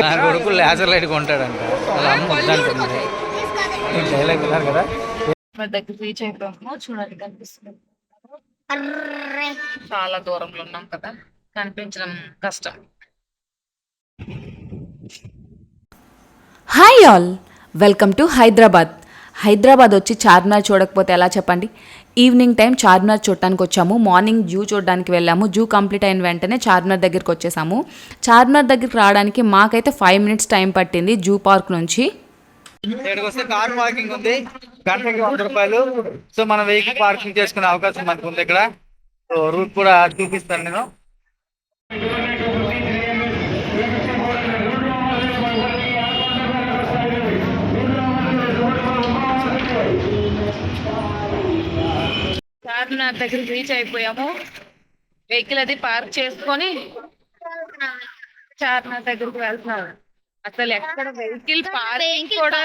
నా కొడుకు laser light కొంటాడంట, అలా అమ్మ వద్దంటుంది. డైలాగ్ విన్నారు కదా. దగ్గర రీచ్ అయిపోయాము. చూడండి కనిపిస్తుంది, చాలా దూరంలో ఉన్నాం కదా, కనిపించడం కష్టం. Hi all, welcome to Hyderabad. Hyderabad వచ్చి చార్మినార్ చూడకపోతే ఎలా చెప్పండి. ఈవినింగ్ టైం చార్మినార్ చూడటానికి వచ్చాము. మార్నింగ్ జూ చూడడానికి వెళ్ళాము. జూ కంప్లీట్ అయిన వెంటనే చార్మినార్ దగ్గరికి వచ్చేసాము. చార్మినార్ దగ్గరికి రావడానికి మాకైతే 5 minutes టైం పట్టింది జూ పార్క్ నుంచి. ఇక్కడికి వస్తే కార్ పార్కింగ్ ఉంది, గంటకి 100 రూపాయలు. సో మనం వెహికల్ పార్కింగ్ చేసుకునే అవకాశం మనకు ఉంది ఇక్కడ. సో రూట్ కూడా చూపిస్తాను నేను. చార్మినార్ దగ్గరికి రీచ్ అయిపోయాము. వెహికల్ అది పార్క్ చేసుకొని చార్మినార్ దగ్గరికి వెళ్తున్నాము. అసలు ఎక్కడ వెహికల్ పార్కింగ్ కూడా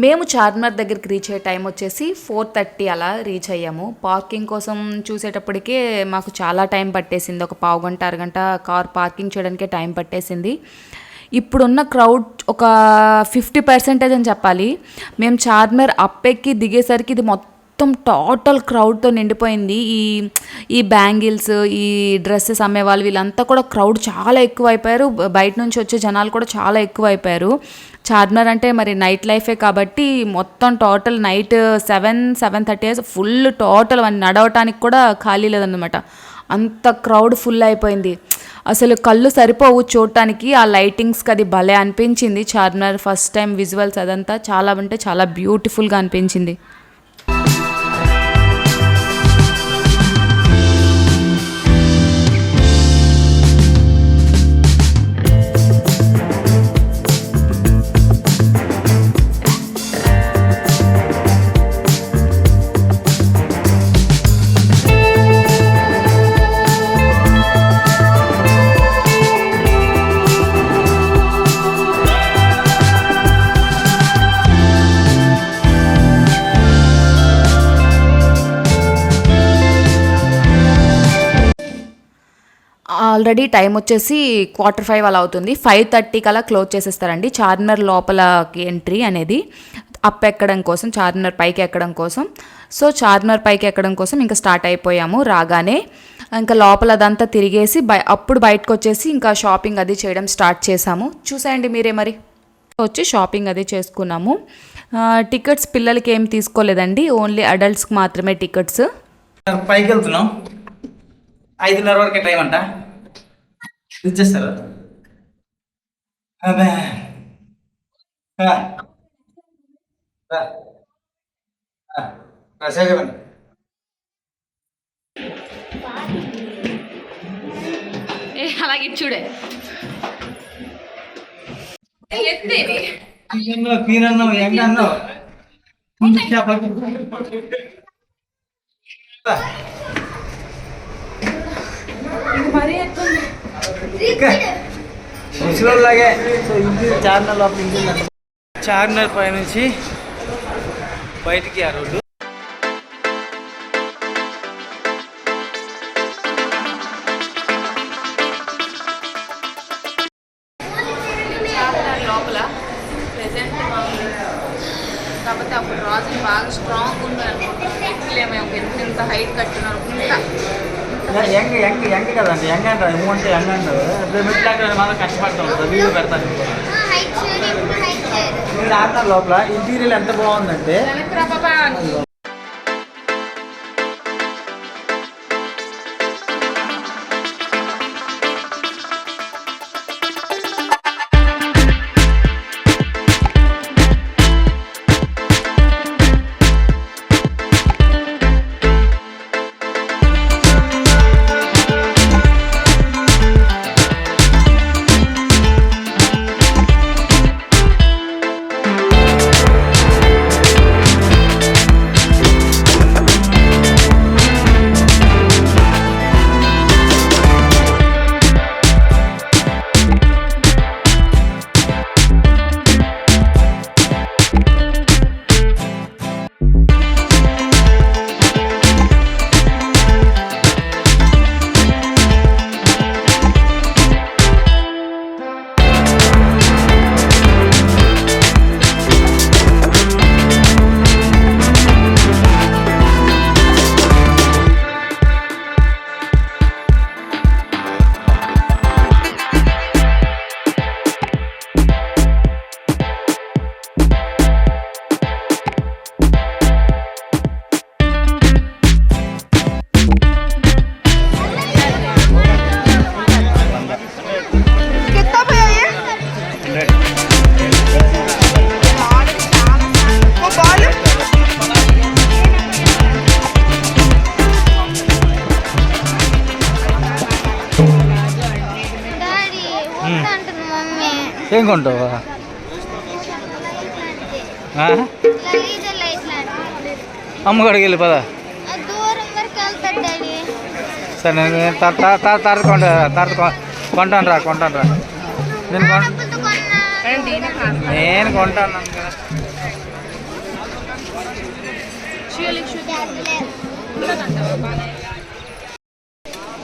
మేము చార్మినార్ దగ్గరికి రీచ్ అయ్యే టైం వచ్చేసి 4:30 అలా రీచ్ అయ్యాము. పార్కింగ్ కోసం చూసేటప్పటికే మాకు చాలా టైం పట్టేసింది. ఒక పావు గంట అరగంట కార్ పార్కింగ్ చేయడానికే టైం పట్టేసింది. ఇప్పుడున్న క్రౌడ్ ఒక 50% అని చెప్పాలి. మేము చార్మినార్ అప్పెక్కి దిగేసరికి ఇది మొత్తం టోటల్ క్రౌడ్తో నిండిపోయింది. ఈ బ్యాంగిల్స్, ఈ డ్రెస్సెస్ అమ్మేవాళ్ళు వీళ్ళంతా కూడా క్రౌడ్ చాలా ఎక్కువ అయిపోయారు. బయట నుంచి వచ్చే జనాలు కూడా చాలా ఎక్కువ అయిపోయారు. చార్మినార్ అంటే మరి నైట్ లైఫే కాబట్టి మొత్తం టోటల్ నైట్ 7-7:30 ఫుల్ టోటల్ నడవటానికి కూడా ఖాళీ లేదన్నమాట. అంత క్రౌడ్ ఫుల్ అయిపోయింది. అసలు కళ్ళు సరిపోవు చూడటానికి. ఆ లైటింగ్స్కి అది భలే అనిపించింది. చార్మినార్ ఫస్ట్ టైం విజువల్స్ అదంతా చాలా అంటే చాలా బ్యూటిఫుల్గా అనిపించింది. ఆల్రెడీ టైం వచ్చేసి 4:45 అలా అవుతుంది. 5:30 అలా క్లోజ్ చేసేస్తారండి చార్మినార్ లోపలకి ఎంట్రీ అనేది. అప్ ఎక్కడం కోసం, చార్మినార్ పైకి ఎక్కడం కోసం. సో చార్మినార్ పైకి ఎక్కడం కోసం ఇంకా స్టార్ట్ అయిపోయాము. రాగానే ఇంకా లోపల అదంతా తిరిగేసి అప్పుడు బయటకు వచ్చేసి ఇంకా షాపింగ్ అది చేయడం స్టార్ట్ చేసాము. చూసేయండి మీరే మరి. వచ్చి షాపింగ్ అది చేసుకున్నాము. టికెట్స్ పిల్లలకి ఏం తీసుకోలేదండి, ఓన్లీ అడల్ట్స్కి మాత్రమే టికెట్స్. పైకి వెళ్తున్నాం. 5:30 వరకే టైం అంట. ఇచ్చేస్తారు. అదే అలాగే చూడే అన్నావు ఎంగ అన్నావు. ముసలిలాగే. సో ఇంటి చార్మినార్ లోపల ఇంటి చార్మినార్ పై నుంచి బయటికి ఆ రోడ్డు. చార్మినార్ లోపల ప్రెసెంట్ కాకపోతే అప్పుడు రాజులు బాగా స్ట్రాంగ్ ఉన్నారు అనుకుంటున్నాను. ఎట్లేమో ఎంత హైట్ కట్టున్నారు అనుకుంటా. యంగ్ యంగ్ యంగ్ కదండి, యంగ్ అంటారు. ఏమంటే యంగ్ అంటారు. మెట్లు మాత్రం కష్టపడతాం. వీడియో పెడతాను. చార్మినార్ లోపల ఇంటీరియర్ ఎంత బాగుందంటే ఏం కొంటావు? అమ్మగడికి వెళ్ళి పదా. సరే నేను కొంటాను రా నేను కొంటాను కదా.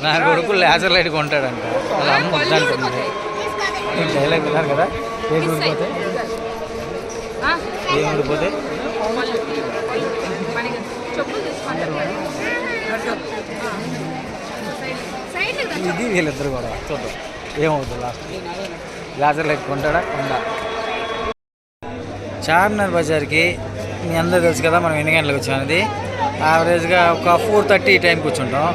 నా కొడుకు లేజర్ లైట్ కొంటాడంట. అలా అమ్మ వద్దంటుంది. డైలాగ్ విన్నారు కదా, ఏం ఊడిపోతే ఇది వీళ్ళిద్దరు కూడా చూద్దాం ఏమవుతుంది లాస్ట్. లేజర్ లైట్ కొంటాడా కొందా. చార్మినార్ బజార్కి మీ అందరూ తెలుసు కదా, మనం ఎన్ని గంటలకు వచ్చామనేది. యావరేజ్గా ఒక 4:30 ఈ టైంకి కూర్చుంటాం.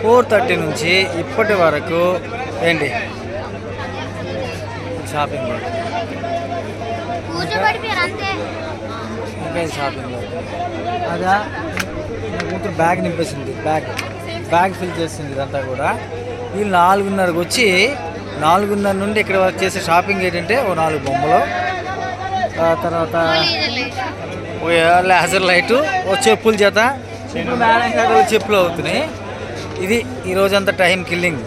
4:30 నుంచి ఇప్పటి వరకు ఏంటి షాపింగ్, ఇంకా షాపింగ్. అదా నా కూతురు బ్యాగ్ నింపేసింది, బ్యాగ్ ఫిల్ చేసింది. ఇదంతా కూడా వీళ్ళు 4:30కి వచ్చి 4:30 నుండి ఇక్కడ చేసే షాపింగ్ ఏంటంటే ఓ 4 బొమ్మలు, తర్వాత ఓ లేజర్ లైటు, ఓ చెప్పుల చేత. ఇప్పుడు మేడం చెప్పులు అవుతున్నాయి. ఇది ఈరోజంతా టైం కిల్లింగ్.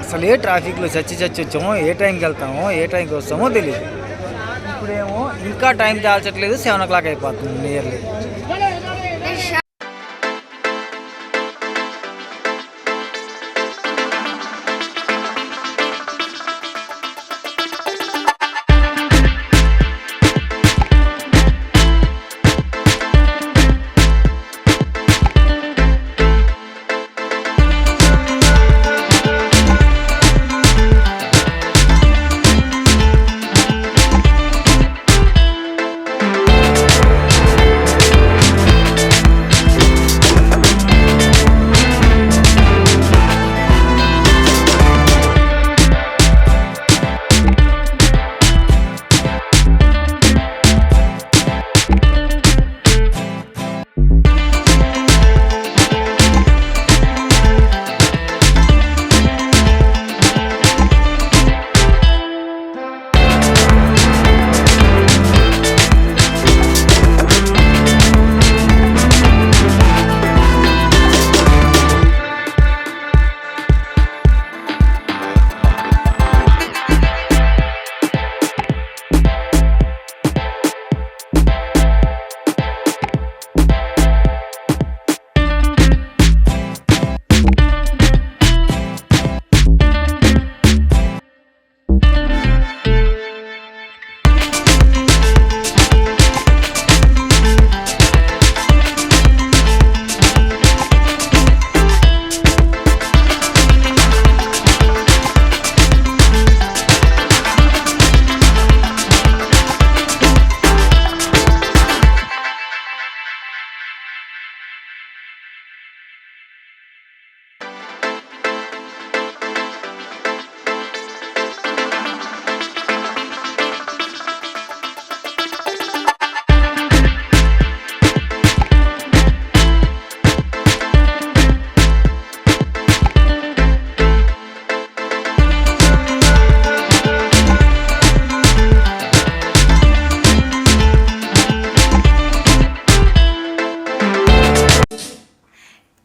అసలు ఏ ట్రాఫిక్లో చచ్చి వచ్చామో, ఏ టైంకి వెళ్తామో, ఏ టైంకి వస్తామో తెలియదు. ఇప్పుడేమో ఇంకా టైం దాల్చట్లేదు, 7 o'clock అయిపోతుంది నియర్లీ.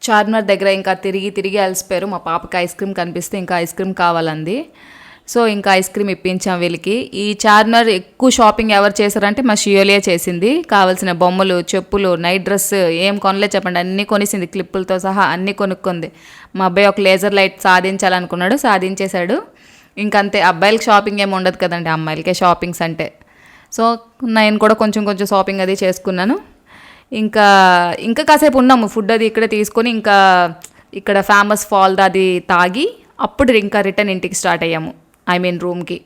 చార్మినార్ దగ్గర ఇంకా తిరిగి అలసిపోయారు. మా పాపకి ఐస్ క్రీమ్ కనిపిస్తే ఇంకా ఐస్ క్రీమ్ కావాలంది. సో ఇంకా ఐస్ క్రీమ్ ఇప్పించాం వీళ్ళకి. ఈ చార్మినార్ ఎక్కువ షాపింగ్ ఎవరు చేశారంటే మా షియోలియా చేసింది. కావాల్సిన బొమ్మలు, చెప్పులు, నైట్ డ్రెస్ ఏం కొనలే చెప్పండి, అన్నీ కొనేసింది, క్లిప్పులతో సహా అన్నీ కొనుక్కుంది. మా అబ్బాయి ఒక లేజర్ లైట్ సాధించాలనుకున్నాడు, సాధించేశాడు. ఇంకంతే. అబ్బాయిలకి షాపింగ్ ఏమి ఉండదు కదండి, అమ్మాయిలకే షాపింగ్స్ అంటే. సో నేను కూడా కొంచెం షాపింగ్ అది చేసుకున్నాను. ఇంకా కాసేపు ఉన్నాము, ఫుడ్ అది ఇక్కడ తీసుకొని ఇంకా ఇక్కడ ఫేమస్ ఫాల్ అది తాగి అప్పుడు ఇంకా రిటర్న్ ఇంటికి స్టార్ట్ అయ్యాము, ఐ మీన్ రూమ్కి.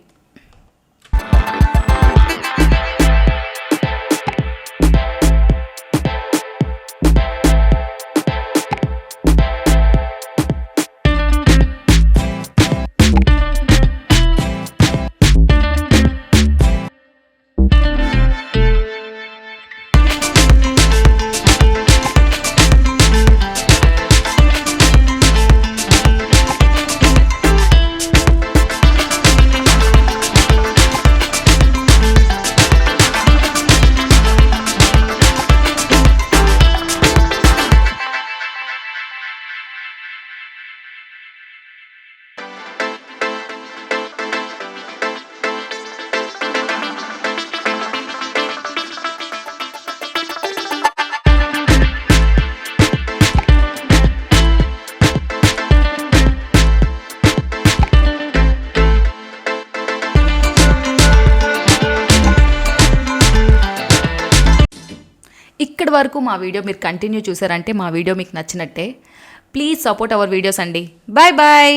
ఇక్కడి వరకు మా వీడియో మీరు కంటిన్యూ చూసారంటే మా వీడియో మీకు నచ్చినట్టే. ప్లీజ్ సపోర్ట్ అవర్ వీడియోస్ అండి. Bye bye.